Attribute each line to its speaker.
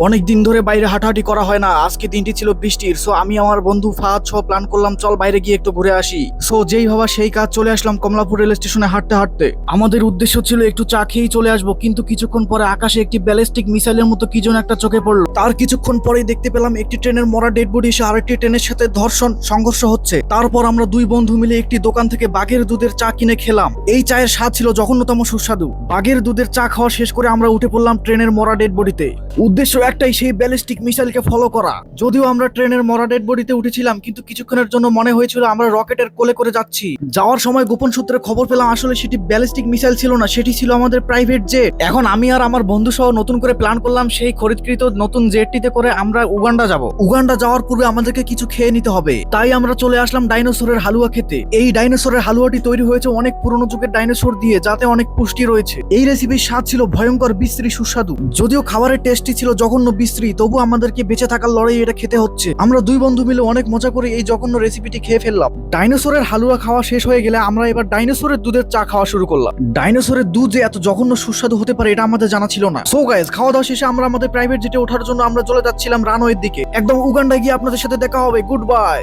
Speaker 1: অনেক দিন ধরে বাইরে হাঁটাহাঁটি করা হয় না। আজকে দিনটি ছিল বৃষ্টির, সো আমি আমার বন্ধু ফাহাদ সহ প্ল্যান করলাম চল বাইরে গিয়ে একটু ঘুরে আসি। সো যেই ভাবা সেই কাজ, চলে আসলাম কমলাপুর রেল স্টেশনে হাঁটতে হাঁটতে। আমাদের উদ্দেশ্য ছিল একটু চা খেয়েই চলে আসবো, কিন্তু কিছুক্ষণ পরে আকাশে একটি ব্যালিস্টিক মিসাইলের মতো কি যেন একটা চোখে পড়লো। তার কিছুক্ষণ পরেই দেখতে পেলাম একটি ট্রেনের মরা ডেড বডি এসে আরেকটি ট্রেনের সাথে সংঘর্ষ হচ্ছে। তারপর আমরা দুই বন্ধু মিলে একটি দোকান থেকে বাঘের দুধের চা কিনে খেলাম। এই চায়ের স্বাদ ছিল জঘন্যতম সুস্বাদু। বাঘের দুধের চা খাওয়া শেষ করে আমরা উঠে পড়লাম ট্রেনের মরা ডেড বডিতে। উদ্দেশ্য একটাই, সেই ব্যালিস্টিক মিসাইলকে ফলো করা। যদিও আমরা ট্রেনের মরা ডেড বডিতে উঠেছিলাম, কিন্তু কিছুক্ষণের জন্য মনে হয়েছিল আমরা রকেটের কোলে করে যাচ্ছি। যাওয়ার সময় গোপন সূত্রে খবর পেলাম আসলে সেটি ব্যালিস্টিক মিসাইল ছিল না, সেটি ছিল আমাদের প্রাইভেট জেট। এখন আমি আর আমার বন্ধু সহ নতুন করে প্ল্যান করলাম সেই খরিদকৃত নতুন জেটটিতে করে আমরা উগান্ডা যাব। উগান্ডা যাওয়ার পূর্বে আমাদেরকে কিছু খেয়ে নিতে হবে, তাই আমরা চলে আসলাম ডাইনোসরের হালুয়া খেতে। এই ডাইনোসরের হালুয়াটি তৈরি হয়েছে অনেক পুরনো যুগের ডাইনোসর দিয়ে, যাতে অনেক পুষ্টি রয়েছে। এই রেসিপির স্বাদ ছিল ভয়ঙ্কর বিশ্রী সুস্বাদু। যদিও খাবারের টেস্টটি ছিল জঘন্য বিশ্রী, তবু আমাদেরকে বেঁচে থাকার লড়াই এটা খেতে হচ্ছে। আমরা দুই বন্ধু মিলে অনেক মজা করে এই জঘন্য রেসিপিটি খেয়ে ফেললাম। ডাইনোসরের হালুয়া খাওয়া শেষ হয়ে গেলে আমরা এবার ডাইনোসরের দুধের চা খাওয়া শুরু করলাম। ডাইনোসরের দুধ যে এত জঘন্য সুস্বাদু হতে পারে এটা আমাদের জানা ছিল না। সো গাইস, খাওয়া দাওয়া শেষে আমরা আমাদের প্রাইভেট জেটে ওঠার জন্য আমরা চলে যাচ্ছিলাম রানওয়ের দিকে। একদম উগান্ডায় গিয়ে আপনাদের সাথে দেখা হবে। Good bye.